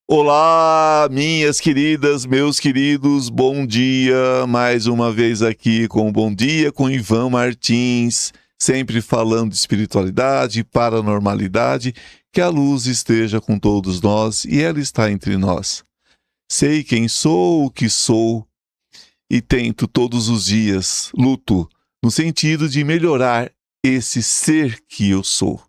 Olá, minhas queridas, meus queridos, bom dia. Mais uma vez aqui com o Bom Dia com Ivan Martins, sempre falando de espiritualidade, paranormalidade, que a luz esteja com todos nós e ela está entre nós. Sei quem sou, o que sou e tento todos os dias, luto, no sentido de melhorar esse ser que eu sou.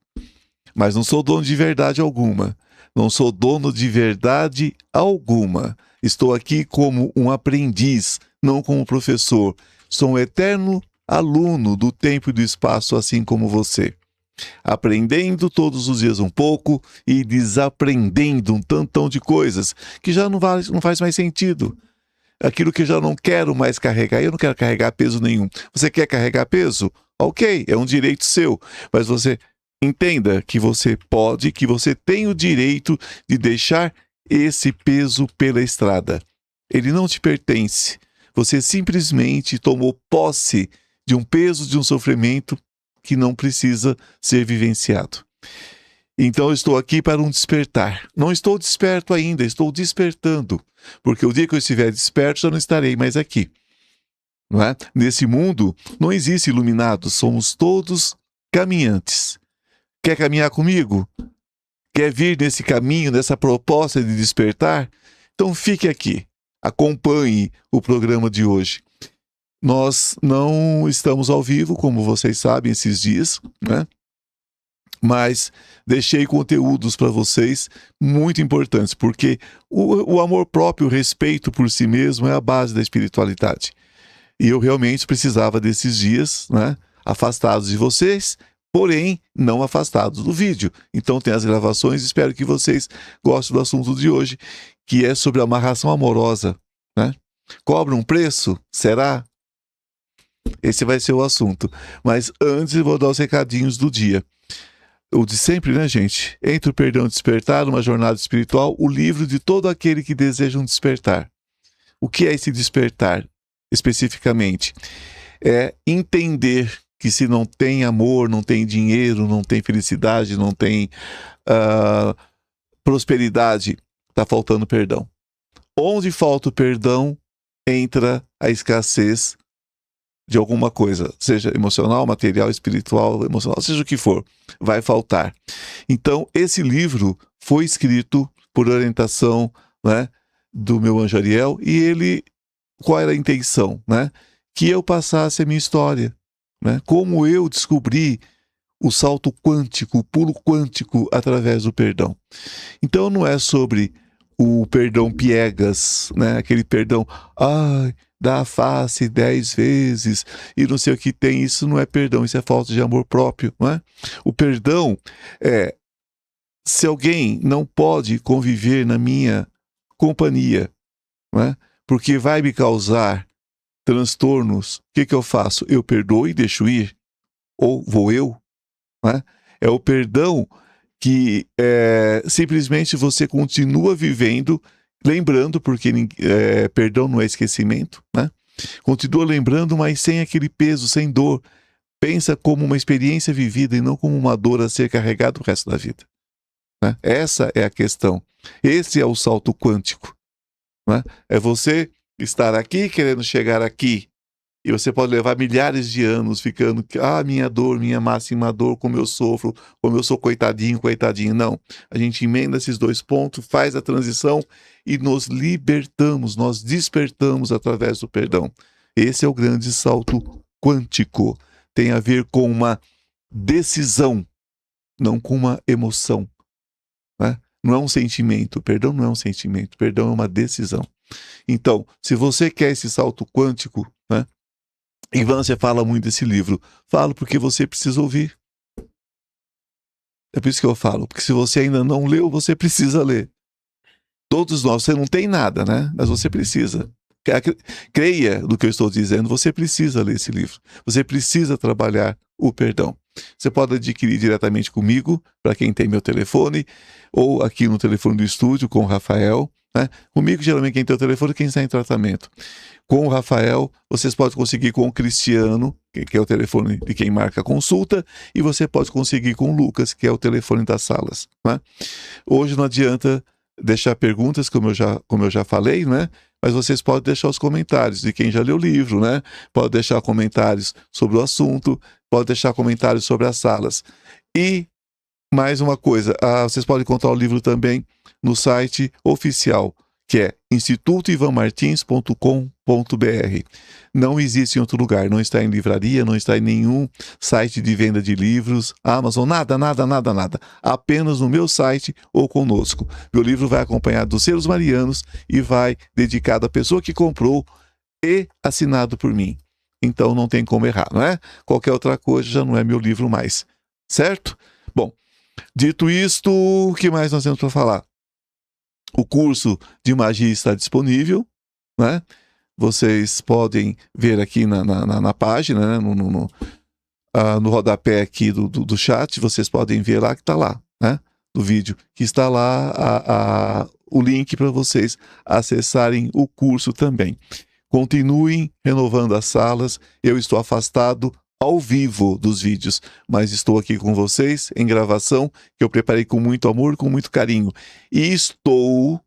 Mas não sou dono de verdade alguma. Não sou dono de verdade alguma. Estou aqui como um aprendiz, não como professor. Sou um eterno aluno do tempo e do espaço, assim como você. Aprendendo todos os dias um pouco e desaprendendo um tantão de coisas que já não faz mais sentido. Aquilo que eu já não quero mais carregar, eu não quero carregar peso nenhum. Você quer carregar peso? Ok, é um direito seu, mas você entenda que você pode, que você tem o direito de deixar esse peso pela estrada. Ele não te pertence. Você simplesmente tomou posse de um peso, de um sofrimento que não precisa ser vivenciado. Então eu estou aqui para um despertar. Não estou desperto ainda, estou despertando. Porque o dia que eu estiver desperto, já não estarei mais aqui. Não é? Nesse mundo, não existe iluminados, somos todos caminhantes. Quer caminhar comigo? Quer vir nesse caminho, nessa proposta de despertar? Então fique aqui, acompanhe o programa de hoje. Nós não estamos ao vivo, como vocês sabem, esses dias, né? Mas deixei conteúdos para vocês muito importantes, porque o amor próprio, o respeito por si mesmo é a base da espiritualidade. E eu realmente precisava desses dias, né, afastados de vocês, porém não afastados do vídeo. Então tem as gravações, espero que vocês gostem do assunto de hoje, que é sobre a amarração amorosa, né? Cobra um preço? Será? Esse vai ser o assunto. Mas antes eu vou dar os recadinhos do dia. O de sempre, né, gente? Entre o Perdão e o Despertar, uma jornada espiritual, o livro de todo aquele que deseja um despertar. O que é esse despertar, especificamente? É entender que se não tem amor, não tem dinheiro, não tem felicidade, não tem prosperidade, está faltando perdão. Onde falta o perdão, entra a escassez de alguma coisa, seja emocional, material, espiritual, emocional, seja o que for, vai faltar. Então, esse livro foi escrito por orientação, né, do meu anjo Ariel, e ele, qual era a intenção, né? Que eu passasse a minha história, né? Como eu descobri o salto quântico, o pulo quântico através do perdão. Então não é sobre o perdão piegas, né? Aquele perdão, dá a face 10 vezes e não sei o que tem, isso não é perdão, isso é falta de amor próprio, não é? O perdão é, se alguém não pode conviver na minha companhia, não é? Porque vai me causar transtornos, o que eu faço? Eu perdoo e deixo ir? Ou vou eu? Não é? É o perdão que simplesmente você continua vivendo, lembrando, porque perdão não é esquecimento, né? Continua lembrando, mas sem aquele peso, sem dor. Pensa como uma experiência vivida e não como uma dor a ser carregada o resto da vida, né? Essa é a questão. Esse é o salto quântico, né? É você estar aqui querendo chegar aqui. E você pode levar milhares de anos ficando, minha dor, minha máxima dor, como eu sofro, como eu sou coitadinho, coitadinho. Não. A gente emenda esses dois pontos, faz a transição e nos libertamos, nós despertamos através do perdão. Esse é o grande salto quântico. Tem a ver com uma decisão, não com uma emoção, né? Não é um sentimento. Perdão não é um sentimento. Perdão é uma decisão. Então, se você quer esse salto quântico, né? Ivan, você fala muito desse livro. Falo porque você precisa ouvir. É por isso que eu falo. Porque se você ainda não leu, você precisa ler. Todos nós, você não tem nada, né? Mas você precisa. Creia no que eu estou dizendo, você precisa ler esse livro. Você precisa trabalhar o perdão. Você pode adquirir diretamente comigo, para quem tem meu telefone, ou aqui no telefone do estúdio com o Rafael, né? Comigo, geralmente, quem tem o telefone é quem está em tratamento. Com o Rafael, vocês podem conseguir com o Cristiano, que é o telefone de quem marca a consulta, e você pode conseguir com o Lucas, que é o telefone das salas, né? Hoje não adianta deixar perguntas, como eu já falei, né? Mas vocês podem deixar os comentários de quem já leu o livro, né? Pode deixar comentários sobre o assunto, pode deixar comentários sobre as salas. E mais uma coisa, vocês podem encontrar o livro também no site oficial, que é institutoivanmartins.com.br. Não existe em outro lugar, não está em livraria, não está em nenhum site de venda de livros, Amazon, nada. Apenas no meu site ou conosco. Meu livro vai acompanhado dos selos marianos e vai dedicado à pessoa que comprou e assinado por mim. Então não tem como errar, não é? Qualquer outra coisa já não é meu livro mais, certo? Bom, dito isto, o que mais nós temos para falar? O curso de magia está disponível, né? Vocês podem ver aqui na página, né? No rodapé aqui do chat, vocês podem ver lá que está lá, né? Do vídeo, que está lá o link para vocês acessarem o curso também. Continuem renovando as salas, eu estou afastado ao vivo dos vídeos, mas estou aqui com vocês em gravação, que eu preparei com muito amor, com muito carinho. E estou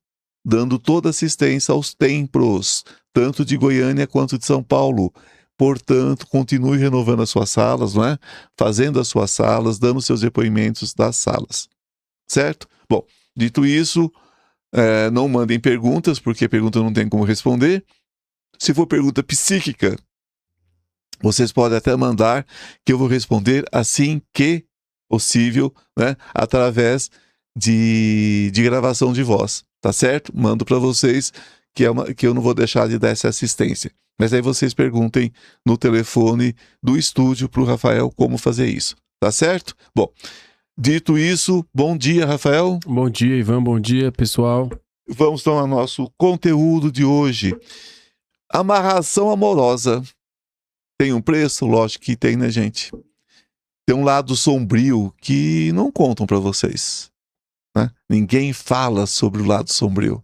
dando toda assistência aos templos, tanto de Goiânia quanto de São Paulo. Portanto, continue renovando as suas salas, não é? Fazendo as suas salas, dando seus depoimentos das salas. Certo? Bom, dito isso, não mandem perguntas, porque pergunta não tem como responder. Se for pergunta psíquica, vocês podem até mandar, que eu vou responder assim que possível, né? Através de gravação de voz, tá certo? Mando para vocês, que eu não vou deixar de dar essa assistência. Mas aí vocês perguntem no telefone do estúdio para o Rafael como fazer isso, tá certo? Bom, dito isso, bom dia, Rafael. Bom dia, Ivan, bom dia, pessoal. Vamos então ao nosso conteúdo de hoje. Amarração amorosa. Tem um preço? Lógico que tem, né, gente? Tem um lado sombrio que não contam para vocês, né? Ninguém fala sobre o lado sombrio.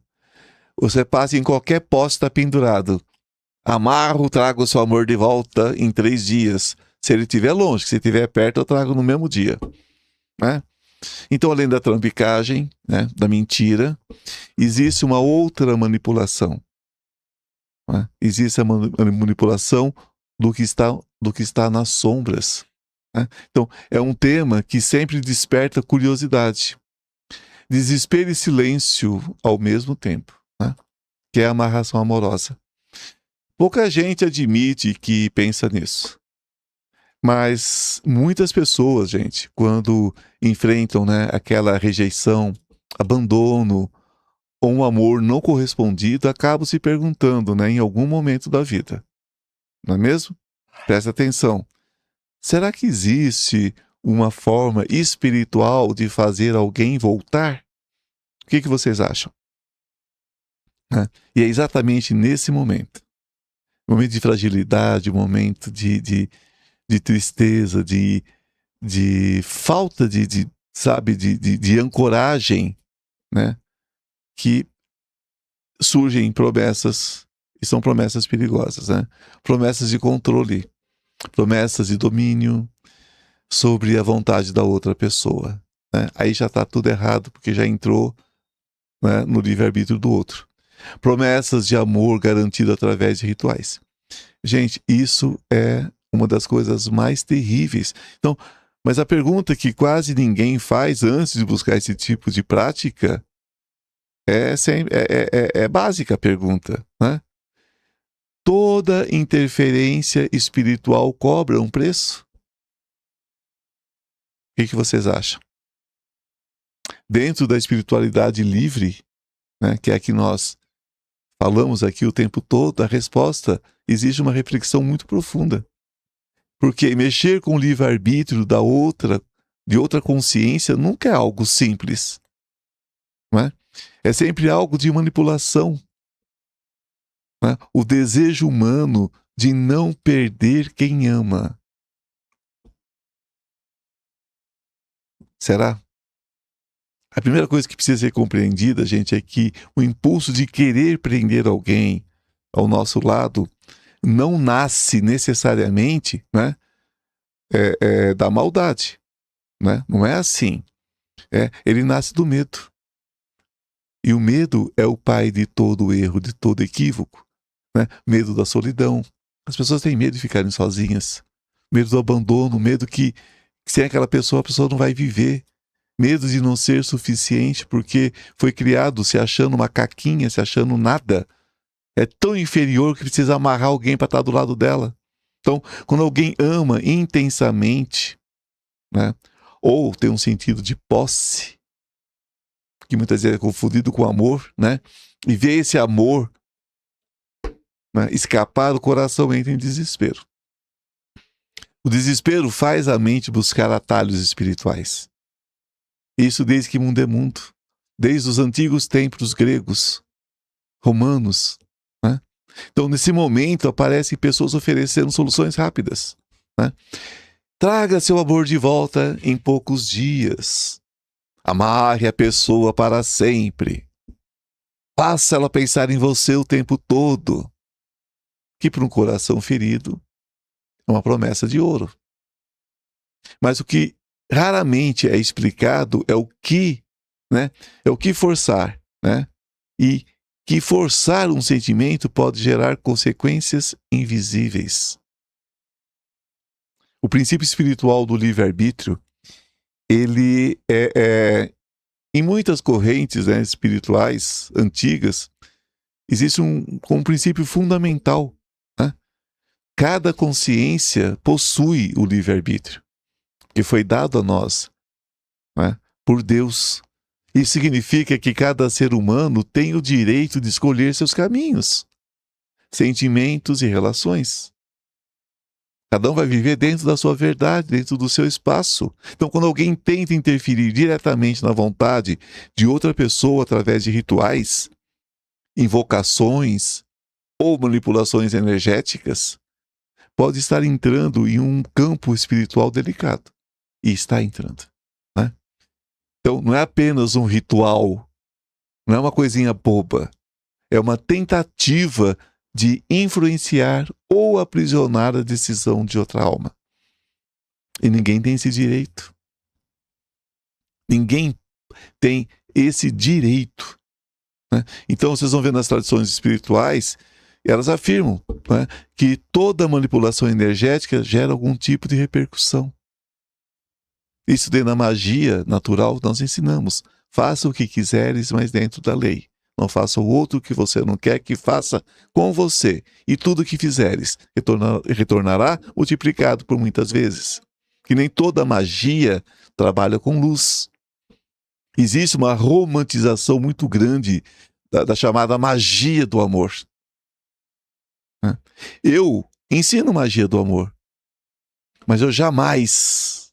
Você passa em qualquer poste, está pendurado. Amarro, trago o seu amor de volta em 3 dias. Se ele estiver longe, se estiver perto, eu trago no mesmo dia, né? Então, além da trambicagem, né, da mentira, existe uma outra manipulação, né? Existe a manipulação do que está nas sombras, né? Então, é um tema que sempre desperta curiosidade, desespero e silêncio ao mesmo tempo, né? Que é a amarração amorosa. Pouca gente admite que pensa nisso, mas muitas pessoas, gente, quando enfrentam, né, aquela rejeição, abandono ou um amor não correspondido, acabam se perguntando, né, em algum momento da vida. Não é mesmo? Presta atenção. Será que existe uma forma espiritual de fazer alguém voltar? O que vocês acham? E é exatamente nesse momento de fragilidade, momento de tristeza, de falta de ancoragem, né? Que surgem promessas, e são promessas perigosas, né? Promessas de controle, promessas de domínio sobre a vontade da outra pessoa, né? Aí já está tudo errado, porque já entrou, né, no livre-arbítrio do outro. Promessas de amor garantido através de rituais. Gente, isso é uma das coisas mais terríveis. Então, mas a pergunta que quase ninguém faz antes de buscar esse tipo de prática é básica a pergunta, né? Toda interferência espiritual cobra um preço? O que vocês acham? Dentro da espiritualidade livre, né, que é a que nós falamos aqui o tempo todo, a resposta exige uma reflexão muito profunda. Porque mexer com o livre-arbítrio de outra consciência nunca é algo simples, não é? É sempre algo de manipulação, né? O desejo humano de não perder quem ama. Será? A primeira coisa que precisa ser compreendida, gente, é que o impulso de querer prender alguém ao nosso lado não nasce necessariamente, né, da maldade, né? Não é assim. Ele nasce do medo. E o medo é o pai de todo erro, de todo equívoco, né? Medo da solidão. As pessoas têm medo de ficarem sozinhas. Medo do abandono, medo que sem aquela pessoa, a pessoa não vai viver. Medo de não ser suficiente porque foi criado se achando uma caquinha, se achando nada. É tão inferior que precisa amarrar alguém para estar do lado dela. Então, quando alguém ama intensamente, né, ou tem um sentido de posse, que muitas vezes é confundido com amor, né, e vê esse amor, né, escapar do coração, entra em desespero. O desespero faz a mente buscar atalhos espirituais. Isso desde que mundo é mundo. Desde os antigos tempos gregos, romanos, né? Então, nesse momento, aparecem pessoas oferecendo soluções rápidas, né? Traga seu amor de volta em poucos dias. Amarre a pessoa para sempre. Faça ela pensar em você o tempo todo. Que para um coração ferido é uma promessa de ouro. Mas o que raramente é explicado é o que, né? É o que forçar, né? E que forçar um sentimento pode gerar consequências invisíveis. O princípio espiritual do livre-arbítrio, ele em muitas correntes, né, espirituais antigas, existe um princípio fundamental, né? Cada consciência possui o livre-arbítrio, que foi dado a nós, né, por Deus. Isso significa que cada ser humano tem o direito de escolher seus caminhos, sentimentos e relações. Cada um vai viver dentro da sua verdade, dentro do seu espaço. Então, quando alguém tenta interferir diretamente na vontade de outra pessoa através de rituais, invocações ou manipulações energéticas, pode estar entrando em um campo espiritual delicado. E está entrando, né? Então, não é apenas um ritual, não é uma coisinha boba. É uma tentativa de influenciar ou aprisionar a decisão de outra alma. E ninguém tem esse direito. Ninguém tem esse direito, né? Então, vocês vão ver nas tradições espirituais, elas afirmam, né, que toda manipulação energética gera algum tipo de repercussão. Isso daí na magia natural nós ensinamos. Faça o que quiseres, mas dentro da lei. Não faça o outro que você não quer que faça com você. E tudo que fizeres retornará multiplicado por muitas vezes. Que nem toda magia trabalha com luz. Existe uma romantização muito grande da chamada magia do amor. Eu ensino magia do amor, mas eu jamais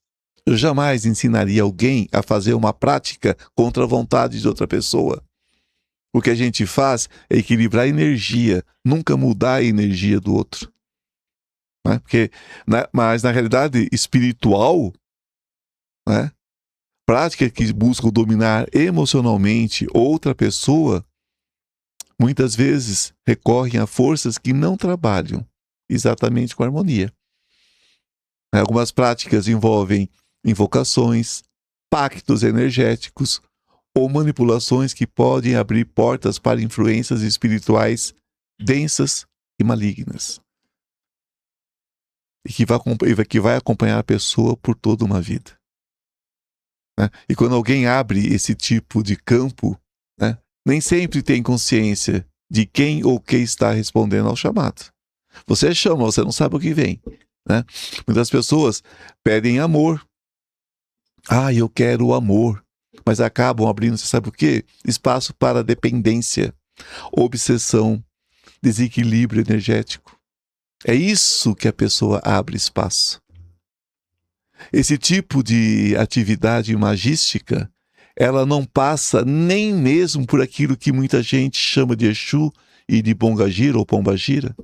ensinaria alguém a fazer uma prática contra a vontade de outra pessoa. O que a gente faz é equilibrar a energia, nunca mudar a energia do outro. Né? Mas na realidade espiritual, né, práticas que buscam dominar emocionalmente outra pessoa, muitas vezes recorrem a forças que não trabalham exatamente com harmonia. Algumas práticas envolvem invocações, pactos energéticos ou manipulações que podem abrir portas para influências espirituais densas e malignas. E que vai acompanhar a pessoa por toda uma vida. Né? E quando alguém abre esse tipo de campo, né, nem sempre tem consciência de quem ou que está respondendo ao chamado. Você chama, você não sabe o que vem. Né? Muitas pessoas pedem amor. Ah, eu quero o amor. Mas acabam abrindo, você sabe o quê? Espaço para dependência, obsessão, desequilíbrio energético. É isso que a pessoa abre espaço. Esse tipo de atividade magística, ela não passa nem mesmo por aquilo que muita gente chama de Exu e de Bongagira ou Pombagira.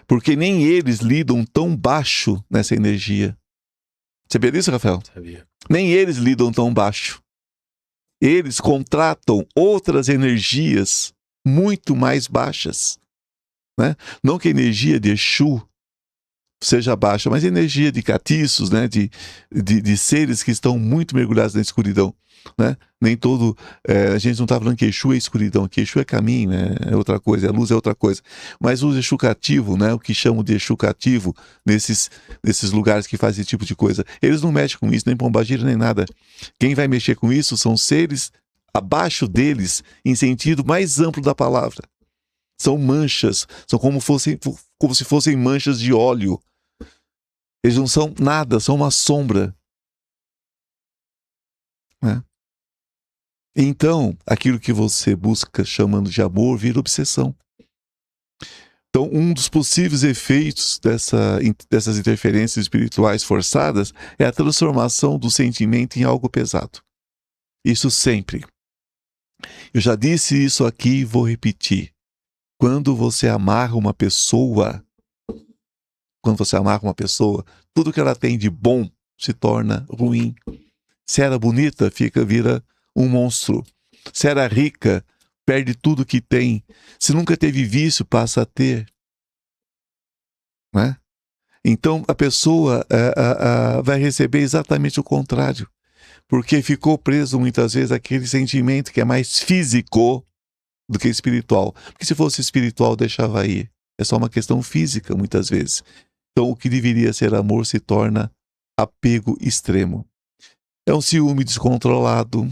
Porque nem eles lidam tão baixo nessa energia. Sabia disso, Rafael? Sabia. Nem eles lidam tão baixo. Eles contratam outras energias muito mais baixas. Né? Não que a energia de Exu seja baixa, mas energia de catiços, né? De seres que estão muito mergulhados na escuridão, né? Nem todo... a gente não está falando que Exu é escuridão, que Exu é caminho, né? É outra coisa, a luz é outra coisa. Mas o Exu cativo, né? O que chamam de Exu cativo, nesses lugares que fazem esse tipo de coisa, eles não mexem com isso, nem pombagira, nem nada. Quem vai mexer com isso são seres abaixo deles, em sentido mais amplo da palavra. São manchas, são como se fossem manchas de óleo. Eles não são nada, são uma sombra. Né? Então, aquilo que você busca chamando de amor vira obsessão. Então, um dos possíveis efeitos dessas interferências espirituais forçadas é a transformação do sentimento em algo pesado. Isso sempre. Eu já disse isso aqui e vou repetir. Quando você amarra uma pessoa, tudo que ela tem de bom se torna ruim. Se era bonita, vira um monstro. Se era rica, perde tudo que tem. Se nunca teve vício, passa a ter. Né? Então, a pessoa vai receber exatamente o contrário. Porque ficou preso muitas vezes àquele sentimento que é mais físico do que espiritual. Porque se fosse espiritual, deixava ir. É só uma questão física, muitas vezes. Então, o que deveria ser amor se torna apego extremo. É um ciúme descontrolado,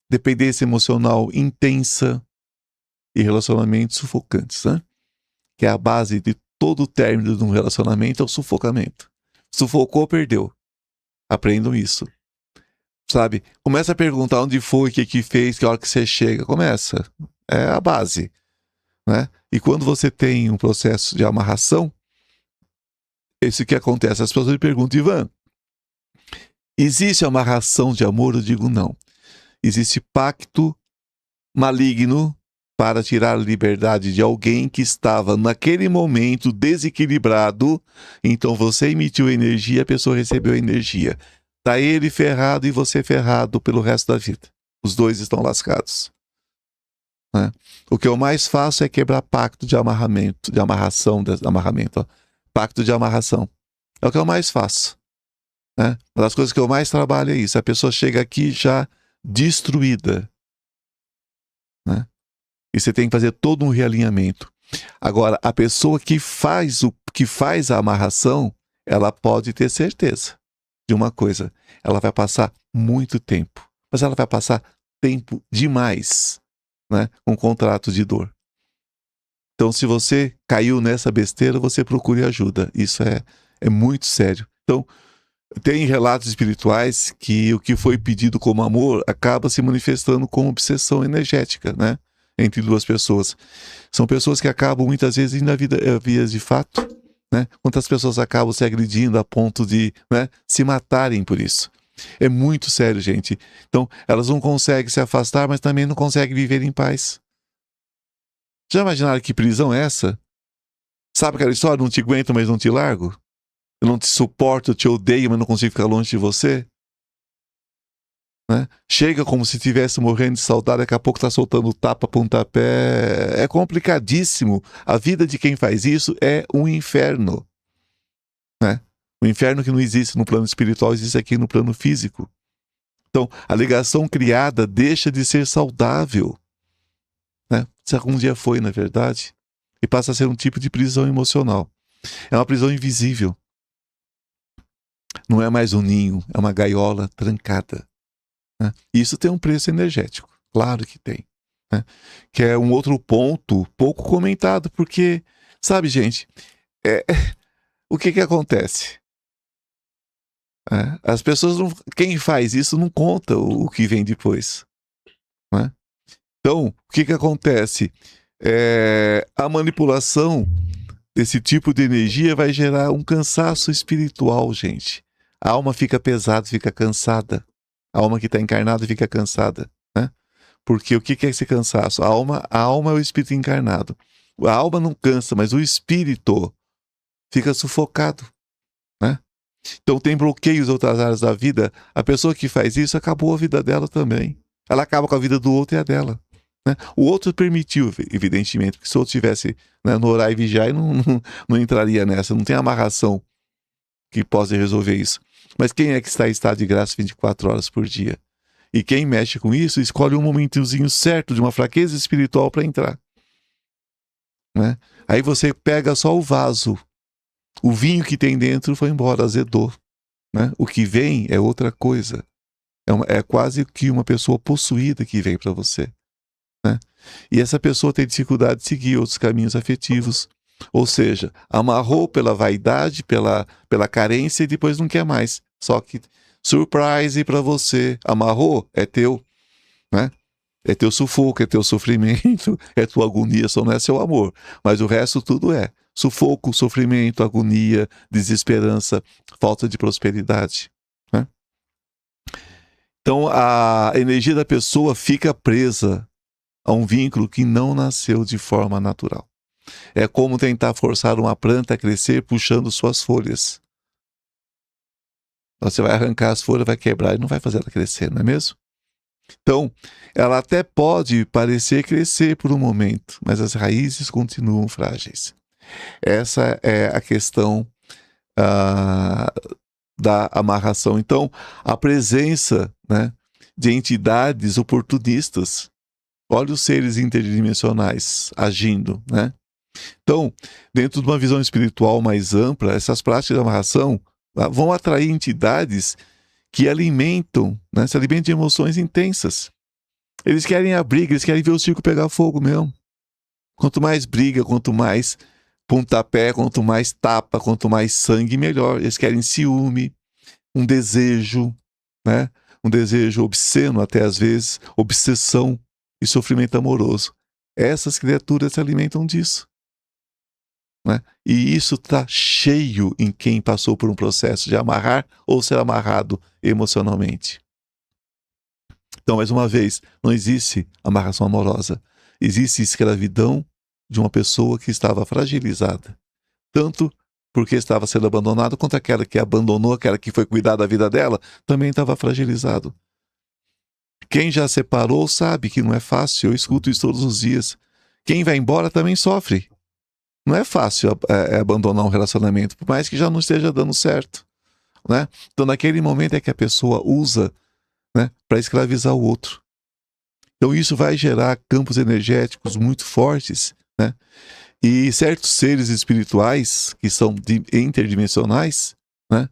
dependência emocional intensa e relacionamentos sufocantes, né? Que é a base de todo o término de um relacionamento, é o sufocamento. Sufocou, perdeu. Aprendam isso. Sabe? Começa a perguntar onde foi, o que fez, que hora que você chega. Começa. É a base. Né? E quando você tem um processo de amarração, isso que acontece. As pessoas me perguntam, Ivan, existe amarração de amor? Eu digo não. Existe pacto maligno para tirar a liberdade de alguém que estava naquele momento desequilibrado. Então você emitiu energia, a pessoa recebeu energia. Está ele ferrado e você ferrado pelo resto da vida. Os dois estão lascados. Né? O que eu mais faço é quebrar pacto de amarramento, pacto de amarração. É o que eu mais faço. Né? Uma das coisas que eu mais trabalho é isso. A pessoa chega aqui já destruída. Né? E você tem que fazer todo um realinhamento. Agora, a pessoa que faz a amarração, ela pode ter certeza de uma coisa. Ela vai passar muito tempo. Mas ela vai passar tempo demais, né? Com contrato de dor. Então, se você caiu nessa besteira, você procure ajuda. Isso é muito sério. Então, tem relatos espirituais que o que foi pedido como amor acaba se manifestando como obsessão energética, né? Entre duas pessoas. São pessoas que acabam muitas vezes indo a vias de fato, né? Quantas pessoas acabam se agredindo a ponto de, né, se matarem por isso. É muito sério, gente. Então, elas não conseguem se afastar, mas também não conseguem viver em paz. Já imaginaram que prisão é essa? Sabe aquela história? Não te aguento, mas não te largo? Eu não te suporto, eu te odeio, mas não consigo ficar longe de você? Né? Chega como se estivesse morrendo de saudade, daqui a pouco está soltando tapa, pontapé. É complicadíssimo. A vida de quem faz isso é um inferno. Né? O inferno que não existe no plano espiritual, existe aqui no plano físico. Então, a ligação criada deixa de ser saudável. Né? Se algum dia foi, na verdade, e passa a ser um tipo de prisão emocional. É uma prisão invisível. Não é mais um ninho, é uma gaiola trancada. Né? Isso tem um preço energético, claro que tem. Né? Que é um outro ponto pouco comentado, porque, sabe, gente, o que acontece? As pessoas, quem faz isso não conta o que vem depois. Né? Então, o que acontece? A manipulação desse tipo de energia vai gerar um cansaço espiritual, gente. A alma fica pesada, fica cansada. A alma que está encarnada fica cansada. Né? Porque o que é esse cansaço? A alma é o espírito encarnado. A alma não cansa, mas o espírito fica sufocado. Né? Então tem bloqueios em outras áreas da vida. A pessoa que faz isso, acabou a vida dela também. Ela acaba com a vida do outro e a dela. Né? O outro permitiu, evidentemente, porque se o outro estivesse, né, no orar e vigiar, não entraria nessa, não tem amarração que pode resolver isso. Mas quem é que está em estado de graça 24 horas por dia? E quem mexe com isso, escolhe um momentozinho certo de uma fraqueza espiritual para entrar. Né? Aí você pega só o vaso. O vinho que tem dentro foi embora, azedou. Né? O que vem é outra coisa. É quase que uma pessoa possuída que vem para você. Né? E essa pessoa tem dificuldade de seguir outros caminhos afetivos. Ou seja, amarrou pela vaidade, pela carência e depois não quer mais. Só que, surprise para você, amarrou, é teu. Né? É teu sufoco, é teu sofrimento, é tua agonia, só não é seu amor. Mas o resto tudo é sufoco, sofrimento, agonia, desesperança, falta de prosperidade. Né? Então a energia da pessoa fica presa a um vínculo que não nasceu de forma natural. É como tentar forçar uma planta a crescer puxando suas folhas. Você vai arrancar as folhas, vai quebrar e não vai fazer ela crescer, não é mesmo? Então, ela até pode parecer crescer por um momento, mas as raízes continuam frágeis. Essa é a questão da amarração. Então, a presença, né, de entidades oportunistas. Olha os seres interdimensionais agindo, né? Então, dentro de uma visão espiritual mais ampla, essas práticas de amarração vão atrair entidades que alimentam, né, se alimentam de emoções intensas. Eles querem a briga, eles querem ver o circo pegar fogo mesmo. Quanto mais briga, quanto mais pontapé, quanto mais tapa, quanto mais sangue, melhor. Eles querem ciúme, um desejo, né? Um desejo obsceno até às vezes, obsessão e sofrimento amoroso. Essas criaturas se alimentam disso. Né? E isso está cheio em quem passou por um processo de amarrar ou ser amarrado emocionalmente. Então, mais uma vez, não existe amarração amorosa. Existe escravidão de uma pessoa que estava fragilizada. Tanto porque estava sendo abandonada, quanto aquela que abandonou, aquela que foi cuidar da vida dela, também estava fragilizado. Quem já separou sabe que não é fácil, eu escuto isso todos os dias. Quem vai embora também sofre. Não é fácil abandonar um relacionamento, por mais que já não esteja dando certo. Né? Então, naquele momento é que a pessoa usa, né, para escravizar o outro. Então, isso vai gerar campos energéticos muito fortes, né? E certos seres espirituais, que são interdimensionais, né,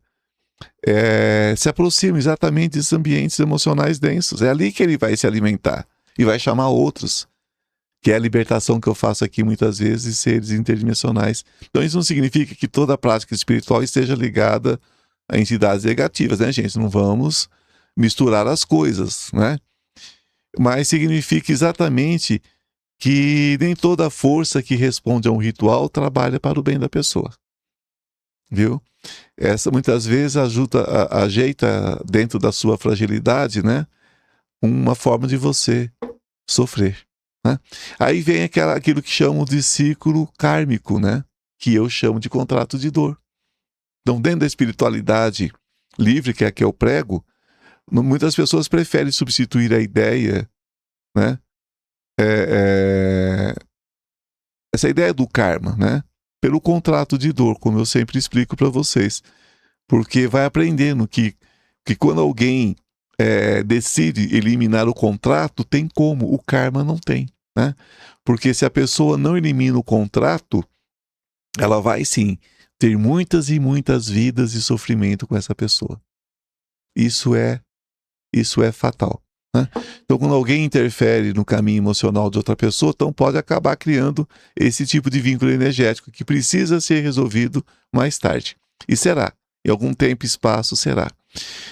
se aproximam exatamente desses ambientes emocionais densos. É ali que ele vai se alimentar e vai chamar outros, que é a libertação que eu faço aqui muitas vezes de seres interdimensionais. Então isso não significa que toda a prática espiritual esteja ligada a entidades negativas, né, gente? Não vamos misturar as coisas, né? Mas significa exatamente que nem toda força que responde a um ritual trabalha para o bem da pessoa. Viu? Essa muitas vezes ajeita dentro da sua fragilidade, né, uma forma de você sofrer. Né? Aí vem aquilo que chamam de ciclo kármico, né, que eu chamo de contrato de dor. Então, dentro da espiritualidade livre, que é a que eu prego, muitas pessoas preferem substituir a ideia, né, essa ideia do karma, né, pelo contrato de dor, como eu sempre explico para vocês. Porque vai aprendendo que quando alguém decide eliminar o contrato, tem como, o karma não tem. Né? Porque se a pessoa não elimina o contrato, ela vai sim ter muitas e muitas vidas de sofrimento com essa pessoa. Isso é fatal. Né? Então, quando alguém interfere no caminho emocional de outra pessoa, então pode acabar criando esse tipo de vínculo energético que precisa ser resolvido mais tarde. E será. Em algum tempo e espaço será.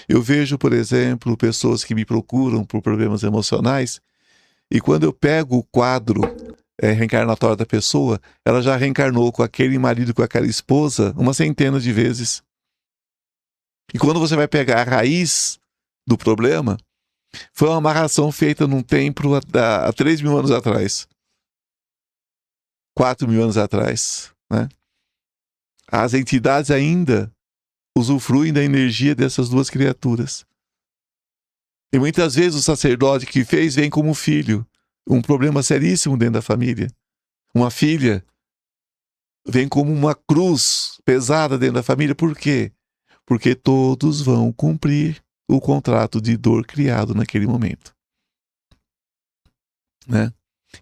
Eu vejo, por exemplo, pessoas que me procuram por problemas emocionais, e quando eu pego o quadro reencarnatório da pessoa, ela já reencarnou com aquele marido, com aquela esposa, uma centena de vezes. E quando você vai pegar a raiz do problema, foi uma amarração feita num templo há 3 mil anos atrás. 4 mil anos atrás. Né? As entidades ainda usufruem da energia dessas duas criaturas. E muitas vezes o sacerdote que fez vem como filho. Um problema seríssimo dentro da família. Uma filha vem como uma cruz pesada dentro da família. Por quê? porque todos vão cumprir o contrato de dor criado naquele momento, né?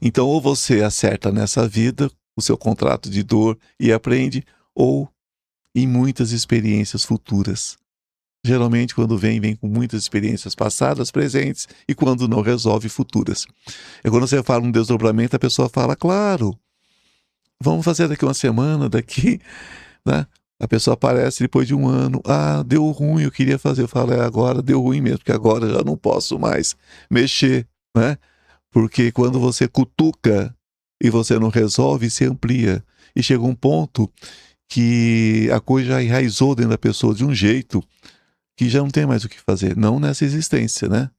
Então, ou você acerta nessa vida o seu contrato de dor e aprende, ou em muitas experiências futuras. Geralmente, quando vem com muitas experiências passadas, presentes, e quando não resolve, futuras. E quando você fala um desdobramento, a pessoa fala, claro, vamos fazer daqui uma semana, daqui, né? A pessoa aparece depois de um ano, deu ruim, eu queria fazer. Eu falo, agora deu ruim mesmo, porque agora já não posso mais mexer, né? Porque quando você cutuca e você não resolve, se amplia. E chega um ponto que a coisa já enraizou dentro da pessoa de um jeito que já não tem mais o que fazer. Não nessa existência, né?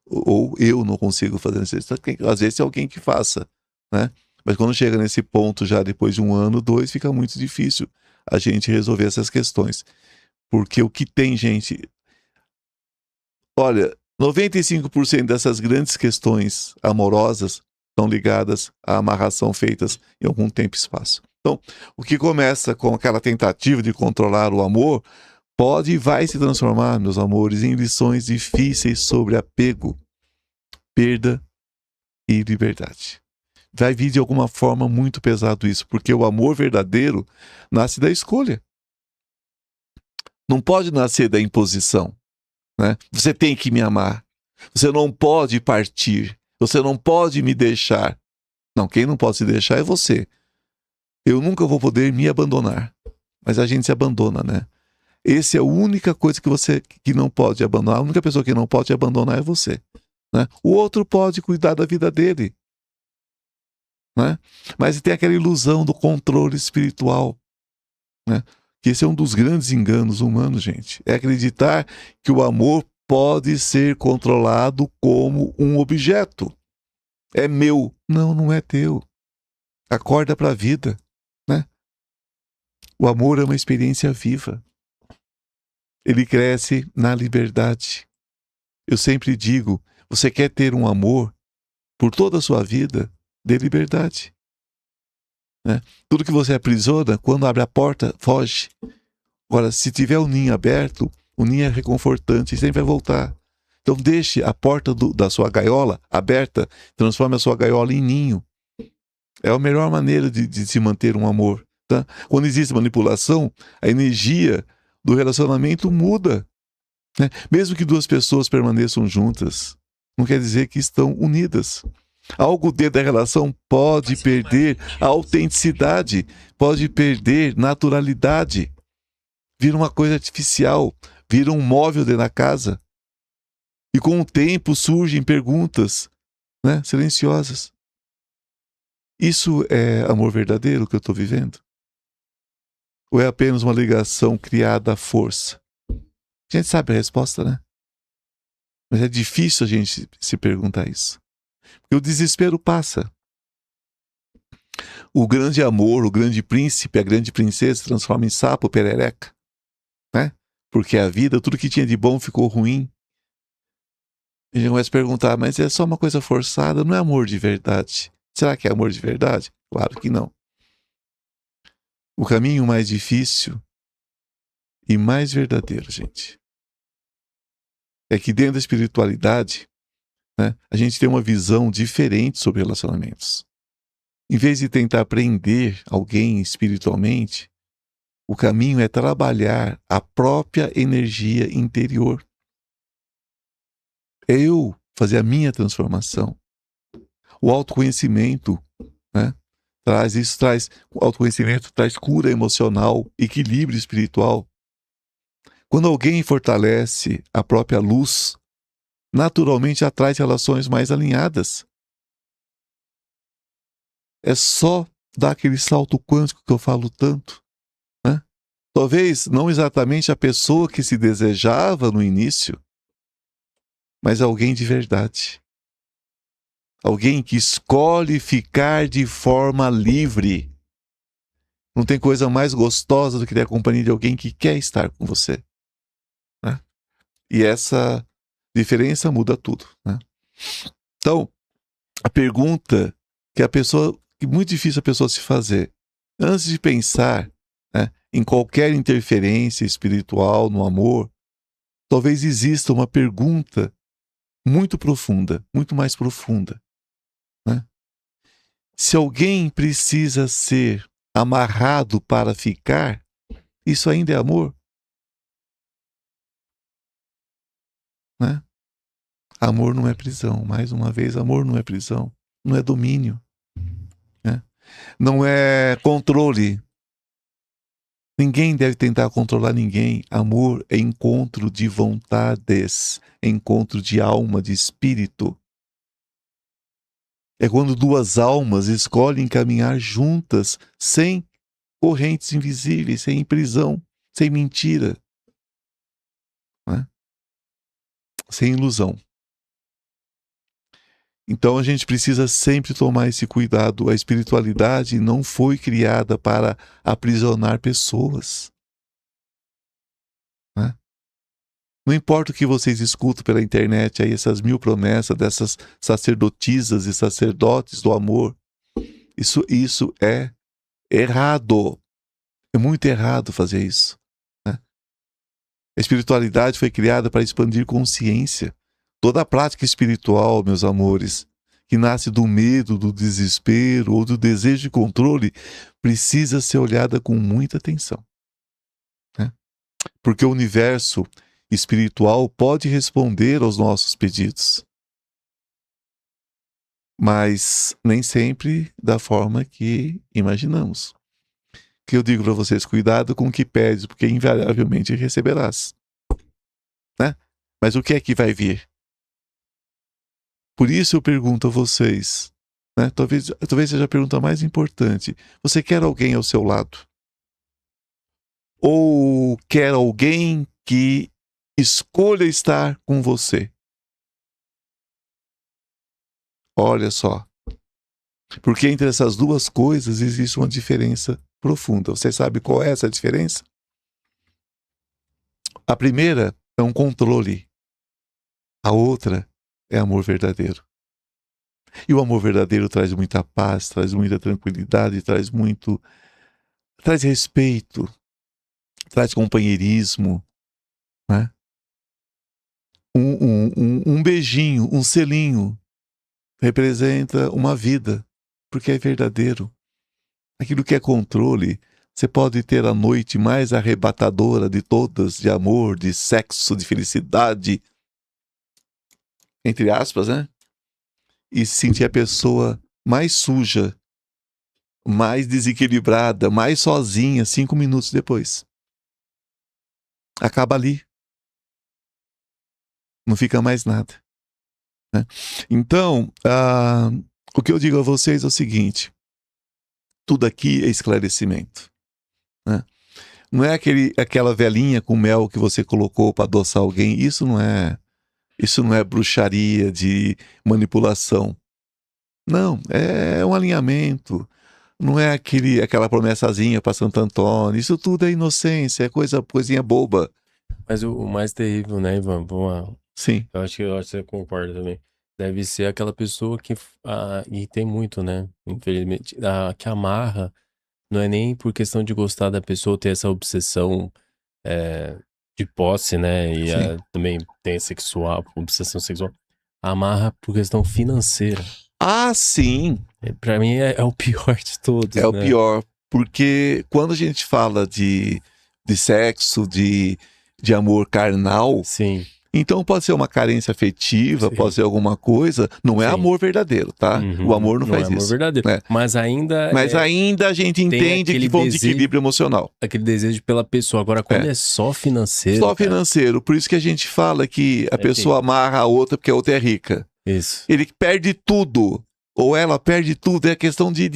Ou eu não consigo fazer nessa existência. Às vezes é alguém que faça, né? Mas quando chega nesse ponto já depois de um ano, 2, fica muito difícil a gente resolver essas questões. Porque o que tem, gente... Olha, 95% dessas grandes questões amorosas estão ligadas à amarração feitas em algum tempo e espaço. Então, o que começa com aquela tentativa de controlar o amor, pode e vai se transformar, meus amores, em lições difíceis sobre apego, perda e liberdade. Vai vir de alguma forma muito pesado isso, porque o amor verdadeiro nasce da escolha. Não pode nascer da imposição, né? Você tem que me amar. Você não pode partir. Você não pode me deixar. Não, quem não pode se deixar é você. Eu nunca vou poder me abandonar. Mas a gente se abandona, né? Essa é a única coisa que você que não pode abandonar. A única pessoa que não pode abandonar é você, né? O outro pode cuidar da vida dele, né? Mas tem aquela ilusão do controle espiritual, né? Que esse é um dos grandes enganos humanos, gente. É acreditar que o amor pode ser controlado como um objeto. É meu. Não, não é teu. Acorda para a vida, né? O amor é uma experiência viva. Ele cresce na liberdade. Eu sempre digo, você quer ter um amor por toda a sua vida, dê liberdade, né? Tudo que você aprisiona, quando abre a porta, foge. Agora, se tiver o ninho aberto, o ninho é reconfortante e sempre vai voltar. Então deixe a porta da sua gaiola aberta, transforme a sua gaiola em ninho. É a melhor maneira de se manter um amor, tá? Quando existe manipulação, a energia do relacionamento muda, né? Mesmo que duas pessoas permaneçam juntas, não quer dizer que estão unidas. Algo dentro da relação pode perder a autenticidade, pode perder naturalidade, vira uma coisa artificial, vira um móvel dentro da casa. E com o tempo surgem perguntas, né, silenciosas. Isso é amor verdadeiro que eu estou vivendo? Ou é apenas uma ligação criada à força? A gente sabe a resposta, né? Mas é difícil a gente se perguntar isso. Porque o desespero passa. O grande amor, o grande príncipe, a grande princesa se transforma em sapo perereca, né? Porque a vida, tudo que tinha de bom ficou ruim. A gente vai se perguntar, mas é só uma coisa forçada, não é amor de verdade. Será que é amor de verdade? Claro que não. O caminho mais difícil e mais verdadeiro, gente, é que dentro da espiritualidade, né, a gente tem uma visão diferente sobre relacionamentos. Em vez de tentar aprender alguém espiritualmente, o caminho é trabalhar a própria energia interior. É eu fazer a minha transformação. O autoconhecimento, né, traz o autoconhecimento traz cura emocional, equilíbrio espiritual. Quando alguém fortalece a própria luz, naturalmente atrai relações mais alinhadas. É só dar aquele salto quântico que eu falo tanto, né? Talvez não exatamente a pessoa que se desejava no início, mas alguém de verdade. Alguém que escolhe ficar de forma livre. Não tem coisa mais gostosa do que ter a companhia de alguém que quer estar com você, né? E essa diferença muda tudo, né? Então, a pergunta que é muito difícil a pessoa se fazer, antes de pensar, né, em qualquer interferência espiritual, no amor, talvez exista uma pergunta muito profunda, muito mais profunda, né? Se alguém precisa ser amarrado para ficar, isso ainda é amor? Né? Amor não é prisão. Mais uma vez, amor não é prisão. Não é domínio. Né? Não é controle. Ninguém deve tentar controlar ninguém. Amor é encontro de vontades, é encontro de alma, de espírito. É quando duas almas escolhem caminhar juntas, sem correntes invisíveis, sem prisão, sem mentira, né? Sem ilusão. Então a gente precisa sempre tomar esse cuidado. A espiritualidade não foi criada para aprisionar pessoas, né? Não importa o que vocês escutam pela internet, aí essas 1000 promessas dessas sacerdotisas e sacerdotes do amor, isso é errado. É muito errado fazer isso, né? A espiritualidade foi criada para expandir consciência. Toda a prática espiritual, meus amores, que nasce do medo, do desespero ou do desejo de controle, precisa ser olhada com muita atenção, né? Porque o universo espiritual pode responder aos nossos pedidos, mas nem sempre da forma que imaginamos. Que eu digo para vocês, cuidado com o que pedes, porque invariavelmente receberás, né? Mas o que é que vai vir? Por isso eu pergunto a vocês, né? Talvez seja a pergunta mais importante. Você quer alguém ao seu lado? Ou quer alguém que escolha estar com você? Olha só. Porque entre essas duas coisas existe uma diferença profunda. Você sabe qual é essa diferença? A primeira é um controle. A outra é amor verdadeiro. E o amor verdadeiro traz muita paz, traz muita tranquilidade, traz respeito, traz companheirismo, né? Um beijinho, um selinho representa uma vida, porque é verdadeiro. Aquilo que é controle, você pode ter a noite mais arrebatadora de todas, de amor, de sexo, de felicidade, entre aspas, né? E sentir a pessoa mais suja, mais desequilibrada, mais sozinha 5 minutos depois. Acaba ali. Não fica mais nada, né? Então, o que eu digo a vocês é o seguinte: tudo aqui é esclarecimento, né? Não é aquela velhinha com mel que você colocou para adoçar alguém. Isso não é bruxaria de manipulação. Não, é um alinhamento. Não é aquela promessazinha para Santo Antônio. Isso tudo é inocência, é coisinha boba. Mas o mais terrível, né, Ivan? Sim. Eu acho que você concorda também. Deve ser aquela pessoa que, e tem muito, né, infelizmente, que amarra, não é nem por questão de gostar da pessoa, ter essa obsessão de posse, né, e também tem obsessão sexual, amarra por questão financeira. Ah, sim! Pra mim é o pior de todos, né? O pior, porque quando a gente fala de sexo, de amor carnal, sim, então pode ser uma carência afetiva, pode ser alguma coisa, não é amor verdadeiro, tá? O amor não faz isso. Não é amor verdadeiro, né? Mas ainda a gente entende que foi um desequilíbrio emocional. Aquele desejo pela pessoa. Agora, quando é só financeiro... Só financeiro, por isso que a gente fala que a pessoa amarra a outra porque a outra é rica. Isso. Ele perde tudo, ou ela perde tudo, é questão de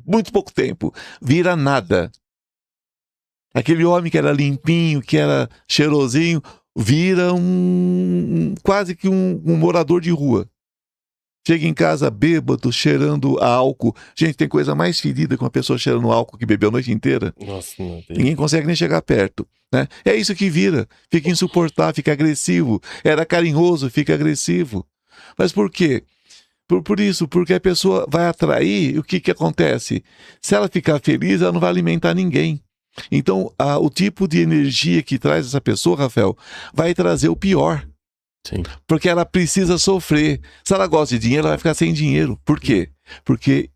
muito pouco tempo, vira nada. Aquele homem que era limpinho, que era cheirosinho, vira quase que um morador de rua. Chega em casa bêbado, cheirando a álcool. Gente, tem coisa mais ferida que uma pessoa cheirando álcool que bebeu a noite inteira. Nossa, meu Deus. Ninguém consegue nem chegar perto, né? É isso que vira. Fica insuportável, fica agressivo. Era carinhoso, fica agressivo. Mas por quê? Por isso, porque a pessoa vai atrair, o que acontece? Se ela ficar feliz, ela não vai alimentar ninguém. Então, o tipo de energia que traz essa pessoa, Rafael, vai trazer o pior. Sim. Porque ela precisa sofrer. Se ela gosta de dinheiro, ela vai ficar sem dinheiro. Por quê? Porque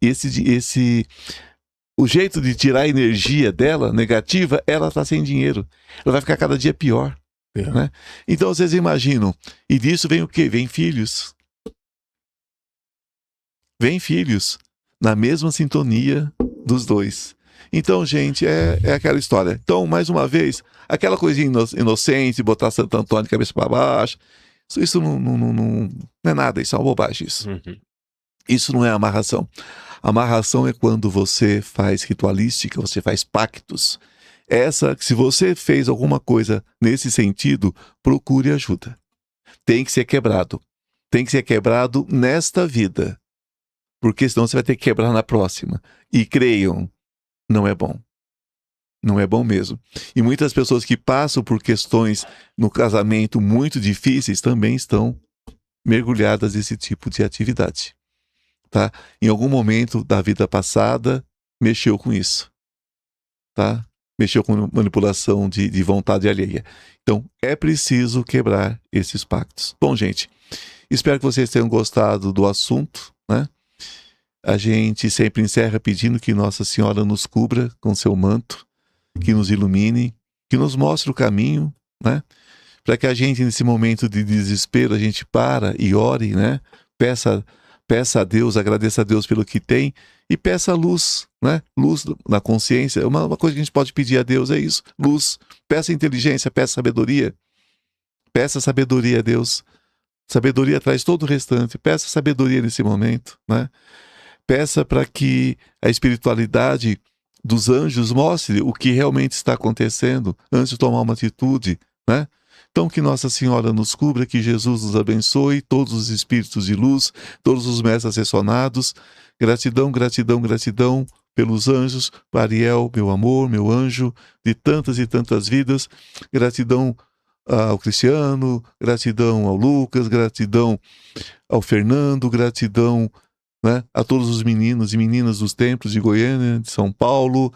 o jeito de tirar a energia dela, negativa, ela está sem dinheiro. Ela vai ficar cada dia pior. Né? Então, vocês imaginam. E disso vem o quê? Vem filhos. Vem filhos. Na mesma sintonia dos dois. Então, gente, é aquela história. Então, mais uma vez, aquela coisinha inocente, botar Santo Antônio de cabeça para baixo, isso não é nada, isso é uma bobagem. Isso. Isso não é amarração. Amarração é quando você faz ritualística, você faz pactos. Se você fez alguma coisa nesse sentido, procure ajuda. Tem que ser quebrado. Tem que ser quebrado nesta vida. Porque senão você vai ter que quebrar na próxima. E creiam, não é bom. Não é bom mesmo. E muitas pessoas que passam por questões no casamento muito difíceis também estão mergulhadas nesse tipo de atividade. Tá? Em algum momento da vida passada, mexeu com isso. Tá? Mexeu com manipulação de vontade alheia. Então, é preciso quebrar esses pactos. Bom, gente, espero que vocês tenham gostado do assunto, né? A gente sempre encerra pedindo que Nossa Senhora nos cubra com seu manto, que nos ilumine, que nos mostre o caminho, né? Para que a gente, nesse momento de desespero, a gente para e ore, né? Peça a Deus, agradeça a Deus pelo que tem e peça luz, né? Luz na consciência. Uma coisa que a gente pode pedir a Deus é isso, luz. Peça inteligência, peça sabedoria. Peça sabedoria a Deus. Sabedoria traz todo o restante. Peça sabedoria nesse momento, né? Peça para que a espiritualidade dos anjos mostre o que realmente está acontecendo antes de tomar uma atitude, né? Então que Nossa Senhora nos cubra, que Jesus nos abençoe, todos os espíritos de luz, todos os mestres ascensionados. Gratidão, gratidão, gratidão pelos anjos, para Ariel, meu amor, meu anjo, de tantas e tantas vidas. Gratidão ao Cristiano, gratidão ao Lucas, gratidão ao Fernando, gratidão, né, a todos os meninos e meninas dos templos de Goiânia, de São Paulo,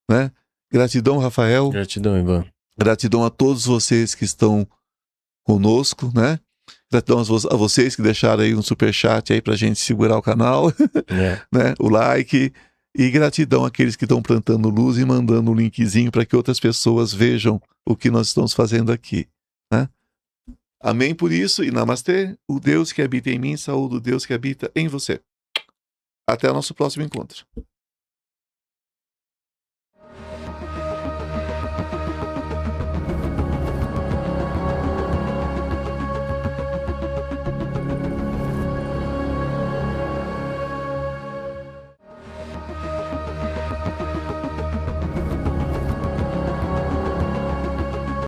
né? Gratidão, Rafael. Gratidão, Ivan. Gratidão a todos vocês que estão conosco, né? Gratidão a vocês que deixaram aí um superchat aí pra gente segurar o canal, né? O like. E gratidão àqueles que estão plantando luz e mandando um linkzinho para que outras pessoas vejam o que nós estamos fazendo aqui, né? Amém por isso e namastê. O Deus que habita em mim, saúde o Deus que habita em você. Até o nosso próximo encontro.